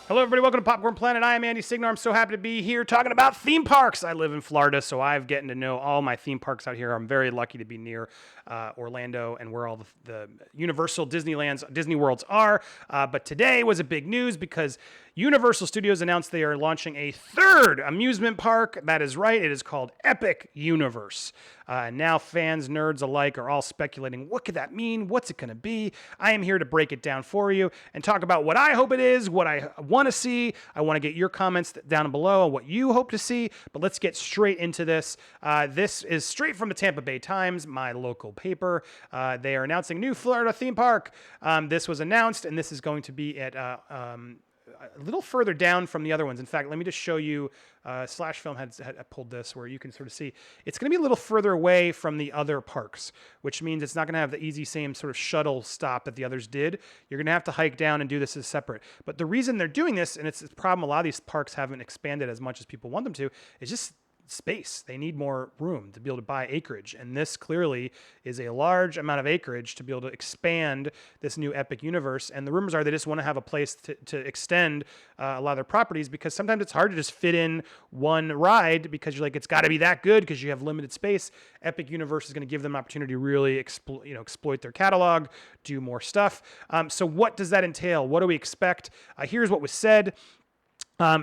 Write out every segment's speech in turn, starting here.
Hello, everybody. Welcome to Popcorn Planet. I am Andy Signar. I'm so happy to be here talking about theme parks. I live in Florida, so I've gotten to know all my theme parks out here. I'm very lucky to be near Orlando and where all the Universal Disneylands, Disney Worlds are. But today was a big news because Universal Studios announced they are launching a third amusement park. That is right. It is called Epic Universe. Now fans, nerds alike are all speculating, what could that mean? What's it going to be? I am here to break it down for you and talk about what I hope it is, what I want to see. I want to get your comments down below on what you hope to see, but let's get straight into this. This is straight from the Tampa Bay Times, my local paper. They are announcing new Florida theme park. This was announced, and this is going to be at a little further down from the other ones. In fact, let me just show you, Slash Film had pulled this where you can sort of see. It's going to be a little further away from the other parks, which means it's not going to have the easy same sort of shuttle stop that the others did. You're going to have to hike down and do this as separate. But the reason they're doing this, and it's a problem a lot of these parks haven't expanded as much as people want them to, is just space. They need more room to be able to buy acreage. And this clearly is a large amount of acreage to be able to expand this new Epic Universe. And the rumors are they just want to have a place to extend a lot of their properties, because sometimes it's hard to just fit in one ride because you're like, it's got to be that good because you have limited space. Epic Universe is going to give them an opportunity to really exploit their catalog, do more stuff. So what does that entail? What do we expect? Here's what was said.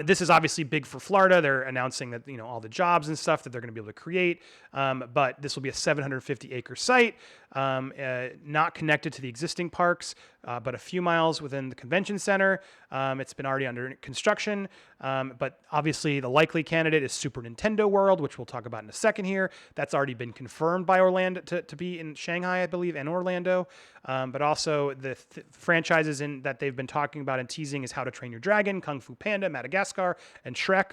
This is obviously big for Florida. They're announcing that, all the jobs and stuff that they're going to be able to create. But this will be a 750-acre site, not connected to the existing parks, but a few miles within the convention center. It's been already under construction. But obviously the likely candidate is Super Nintendo World, which we'll talk about in a second here. That's already been confirmed by Orlando to be in Shanghai, I believe, and Orlando. But also the franchises that they've been talking about and teasing is How to Train Your Dragon, Kung Fu Panda, Madagascar, and Shrek,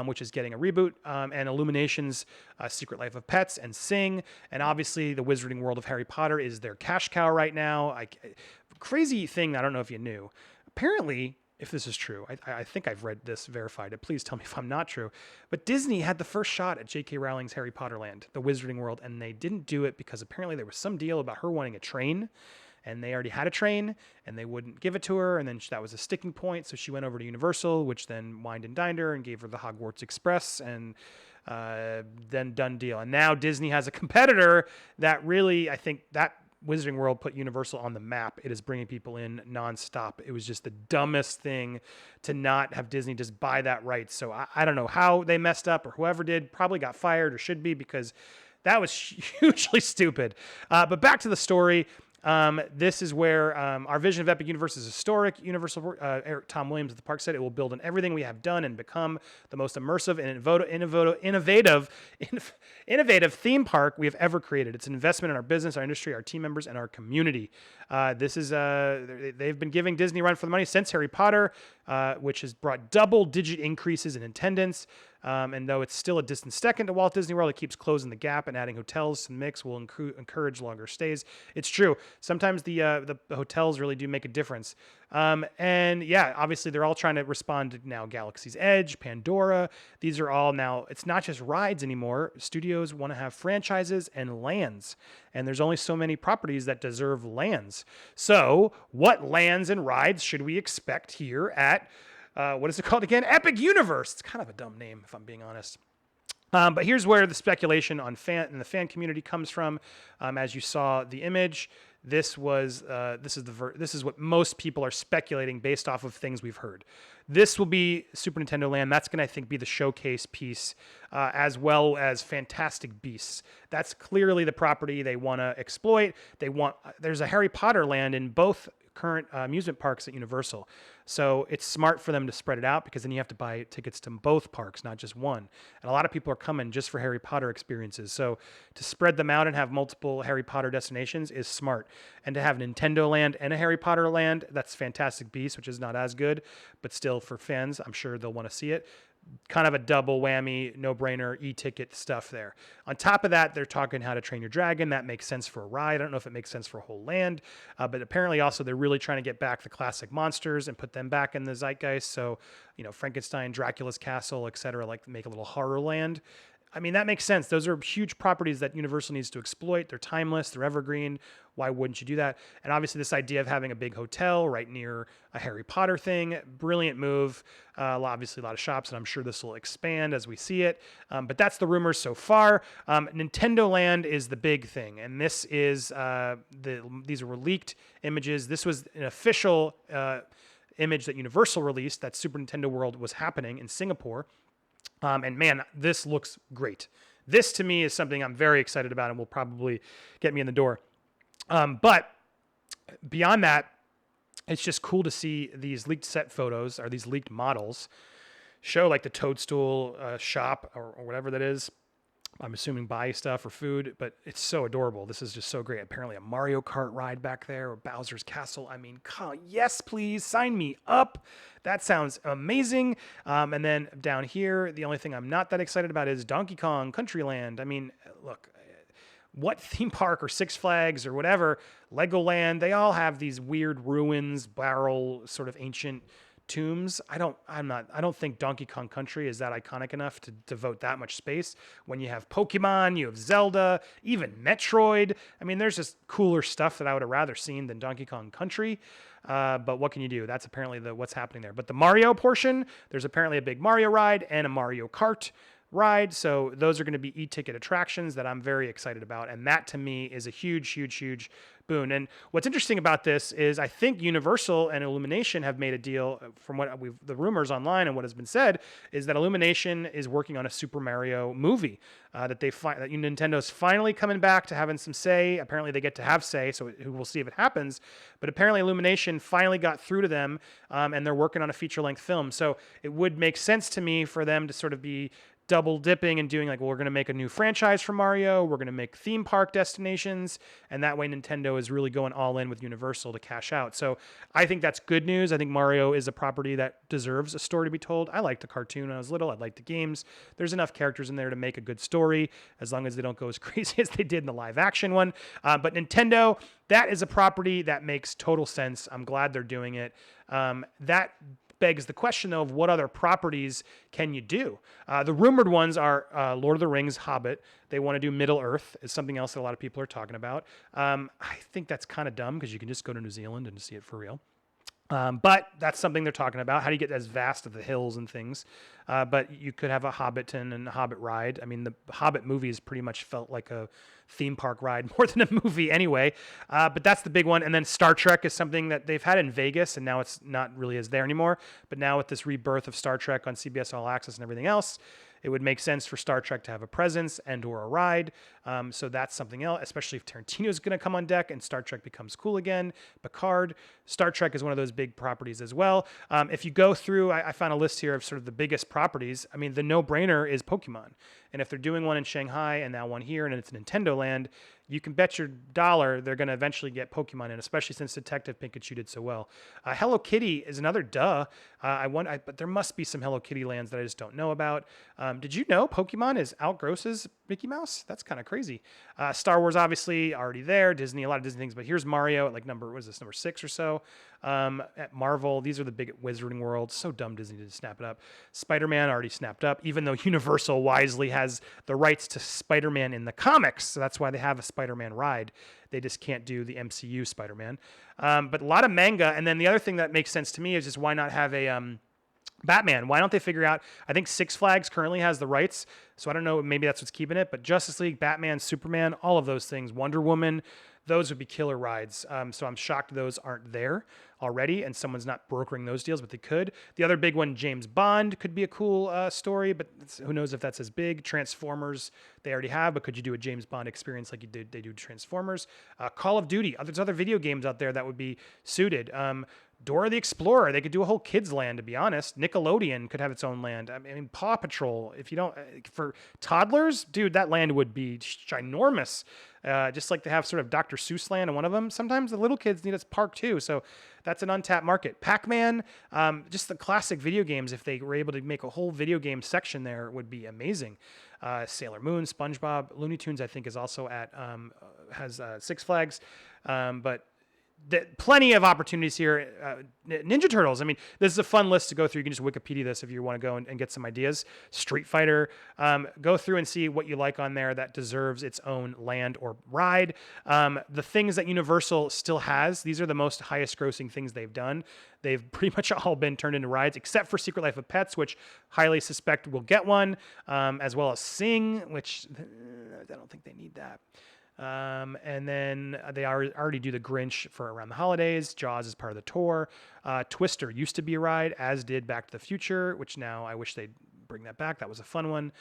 which is getting a reboot, and Illumination's Secret Life of Pets and Sing. And obviously the Wizarding World of Harry Potter is their cash cow right now. Crazy thing, I don't know if you knew. Apparently, if this is true, I think I've read this, verified it. Please tell me if I'm not true. But Disney had the first shot at J.K. Rowling's Harry Potter Land, the Wizarding World, and they didn't do it because apparently there was some deal about her wanting a train, and they already had a train, and they wouldn't give it to her, and then that was a sticking point, so she went over to Universal, which then wined and dined her and gave her the Hogwarts Express, and then done deal. And now Disney has a competitor that really, I think that Wizarding World put Universal on the map. It is bringing people in nonstop. It was just the dumbest thing to not have Disney just buy that right. So I don't know how they messed up, or whoever did probably got fired or should be, because that was hugely stupid. But back to the story. This is where our vision of Epic Universe is historic. Tom Williams at the park said it will build on everything we have done and become the most immersive and innovative theme park we have ever created. It's an investment in our business, our industry, our team members, and our community. They've been giving Disney a run for the money since Harry Potter, which has brought double-digit increases in attendance. And though it's still a distant second to Walt Disney World, it keeps closing the gap, and adding hotels to the mix will encourage longer stays. It's true. Sometimes the hotels really do make a difference. And yeah, obviously they're all trying to respond to now Galaxy's Edge, Pandora. These are all now, it's not just rides anymore. Studios want to have franchises and lands. And there's only so many properties that deserve lands. So what lands and rides should we expect here at what is it called again? Epic Universe. It's kind of a dumb name, if I'm being honest. But here's where the speculation on the fan community comes from. As you saw the image, this is what most people are speculating based off of things we've heard. This will be Super Nintendo Land. That's going to, I think, be the showcase piece, as well as Fantastic Beasts. That's clearly the property they want to exploit. There's a Harry Potter land in both current amusement parks at Universal. So it's smart for them to spread it out, because then you have to buy tickets to both parks, not just one. And a lot of people are coming just for Harry Potter experiences. So to spread them out and have multiple Harry Potter destinations is smart. And to have Nintendo Land and a Harry Potter land, that's Fantastic Beasts, which is not as good, but still for fans, I'm sure they'll want to see it. Kind of a double whammy, no-brainer, e-ticket stuff there. On top of that, they're talking How to Train Your Dragon. That makes sense for a ride. I don't know if it makes sense for a whole land, but apparently also they're really trying to get back the classic monsters and put them back in the zeitgeist. So, Frankenstein, Dracula's Castle, etc., like make a little horror land. I mean, that makes sense. Those are huge properties that Universal needs to exploit. They're timeless, they're evergreen. Why wouldn't you do that? And obviously, this idea of having a big hotel right near a Harry Potter thing, brilliant move. Obviously, a lot of shops, and I'm sure this will expand as we see it. But that's the rumors so far. Nintendo Land is the big thing, and this is these were leaked images. This was an official image that Universal released that Super Nintendo World was happening in Singapore. And man, this looks great. This to me is something I'm very excited about and will probably get me in the door. But beyond that, it's just cool to see these leaked set photos or these leaked models show like the Toadstool shop or whatever that is. I'm assuming buy stuff or food, but it's so adorable. This is just so great. Apparently a Mario Kart ride back there or Bowser's Castle. I mean, yes, please sign me up. That sounds amazing. And then down here, the only thing I'm not that excited about is Donkey Kong Countryland. I mean, look, what theme park or Six Flags or whatever, Legoland, they all have these weird ruins, barrel sort of ancient tombs. I don't think Donkey Kong Country is that iconic enough to devote that much space. When you have Pokemon, you have Zelda, even Metroid. I mean, there's just cooler stuff that I would have rather seen than Donkey Kong Country. But what can you do? That's apparently what's happening there. But the Mario portion, there's apparently a big Mario ride and a Mario Kart ride. So those are going to be e-ticket attractions that I'm very excited about. And that to me is a huge, huge, huge boon. And what's interesting about this is I think Universal and Illumination have made a deal from what the rumors online and what has been said is that Illumination is working on a Super Mario movie that Nintendo's finally coming back to having some say. Apparently they get to have say, so we'll see if it happens. But apparently Illumination finally got through to them and they're working on a feature-length film. So it would make sense to me for them to sort of be double dipping and doing like, well, we're going to make a new franchise for Mario. We're going to make theme park destinations. And that way Nintendo is really going all in with Universal to cash out. So I think that's good news. I think Mario is a property that deserves a story to be told. I liked the cartoon when I was little. I liked the games. There's enough characters in there to make a good story as long as they don't go as crazy as they did in the live action one. But Nintendo, that is a property that makes total sense. I'm glad they're doing it. That begs the question, though, of what other properties can you do? The rumored ones are Lord of the Rings, Hobbit. They want to do Middle Earth is something else that a lot of people are talking about. I think that's kind of dumb because you can just go to New Zealand and see it for real. But that's something they're talking about. How do you get as vast of the hills and things? But you could have a Hobbiton and a Hobbit ride. I mean, the Hobbit movies pretty much felt like a theme park ride more than a movie anyway. But that's the big one. And then Star Trek is something that they've had in Vegas, and now it's not really as there anymore. But now with this rebirth of Star Trek on CBS All Access and everything else, it would make sense for Star Trek to have a presence and or a ride. So that's something else, especially if Tarantino's going to come on deck and Star Trek becomes cool again. Picard, Star Trek is one of those big properties as well. If you go through, I found a list here of sort of the biggest properties. I mean, the no-brainer is Pokemon. And if they're doing one in Shanghai and now one here and it's Nintendo Land, you can bet your dollar they're going to eventually get Pokemon in, especially since Detective Pikachu did so well. Hello Kitty is another duh. But there must be some Hello Kitty lands that I just don't know about. Did you know Pokemon is outgrosses Mickey Mouse? That's kind of crazy. Star Wars, obviously, already there. Disney, a lot of Disney things. But here's Mario at like number 6 or so. At Marvel, these are the big Wizarding World. So dumb Disney to snap it up. Spider-Man already snapped up, even though Universal wisely has the rights to Spider-Man in the comics. So that's why they have a Spider-Man ride. They just can't do the MCU Spider-Man. But a lot of manga. And then the other thing that makes sense to me is just why not have a Batman? Why don't they figure out, I think Six Flags currently has the rights. So I don't know, maybe that's what's keeping it. But Justice League, Batman, Superman, all of those things, Wonder Woman, those would be killer rides. So I'm shocked those aren't there already and someone's not brokering those deals, but they could. The other big one, James Bond, could be a cool story, but who knows if that's as big. Transformers, they already have, but could you do a James Bond experience like they do Transformers? Call of Duty, there's other video games out there that would be suited. Dora the Explorer, they could do a whole kids land, to be honest. Nickelodeon could have its own land. I mean, Paw Patrol, if you don't, for toddlers, dude, that land would be ginormous. Just like they have sort of Dr. Seuss land in one of them. Sometimes the little kids need a park too. So that's an untapped market. Pac-Man, just the classic video games, if they were able to make a whole video game section there, would be amazing. Sailor Moon, SpongeBob, Looney Tunes, I think is also at, has Six Flags. But plenty of opportunities here. Ninja Turtles. I mean, this is a fun list to go through. You can just Wikipedia this if you want to go and get some ideas. Street Fighter. Go through and see what you like on there that deserves its own land or ride. The things that Universal still has, these are the most highest grossing things they've done. They've pretty much all been turned into rides, except for Secret Life of Pets, which highly suspect will get one, as well as Sing, which I don't think they need that. And then they already do the Grinch for around the holidays. Jaws is part of the tour. Twister used to be a ride, as did Back to the Future, which now I wish they'd bring that back. That was a fun one.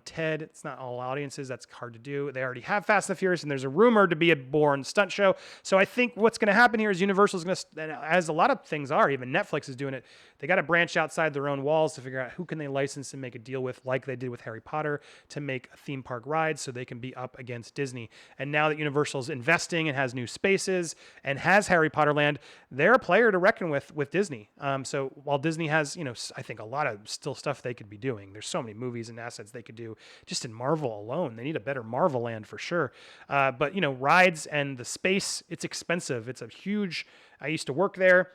Ted, it's not all audiences. That's hard to do. They already have Fast and the Furious, and there's a rumor to be a boring stunt show. So I think what's going to happen here is Universal's going to, as a lot of things are, even Netflix is doing it, they got to branch outside their own walls to figure out who can they license and make a deal with, like they did with Harry Potter, to make a theme park ride so they can be up against Disney. And now that Universal's investing and has new spaces and has Harry Potter Land, they're a player to reckon with Disney. So while Disney has, I think a lot of still stuff they could be doing. There's so many movies and assets they could do just in Marvel alone. They need a better Marvel Land for sure. But rides and the space, it's expensive. It's a huge, I used to work there.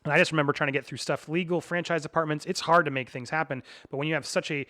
And I just remember trying to get through stuff, legal franchise apartments. It's hard to make things happen. But when you have such a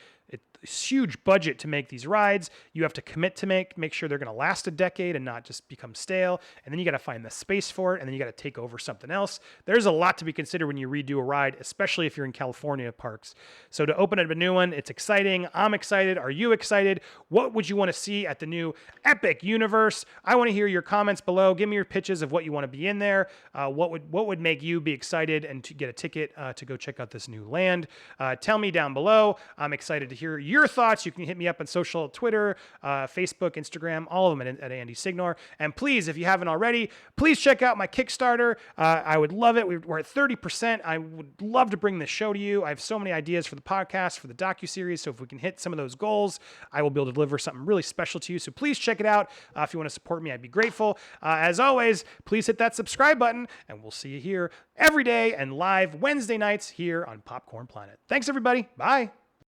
huge budget to make these rides, you have to commit to make sure they're going to last a decade and not just become stale. And then you got to find the space for it. And then you got to take over something else. There's a lot to be considered when you redo a ride, especially if you're in California parks. So to open up a new one, it's exciting. I'm excited. Are you excited? What would you want to see at the new Epic Universe? I want to hear your comments below. Give me your pitches of what you want to be in there. What would make you be excited and to get a ticket to go check out this new land? Tell me down below. I'm excited to hear your thoughts. You can hit me up on social, Twitter, Facebook, Instagram, all of them at Andy Signor. And please, if you haven't already, please check out my Kickstarter. I would love it. We're at 30%. I would love to bring this show to you. I have so many ideas for the podcast, for the docuseries. So if we can hit some of those goals, I will be able to deliver something really special to you. So please check it out. If you want to support me, I'd be grateful. As always, please hit that subscribe button, and we'll see you here every day and live Wednesday nights here on Popcorn Planet. Thanks, everybody. Bye.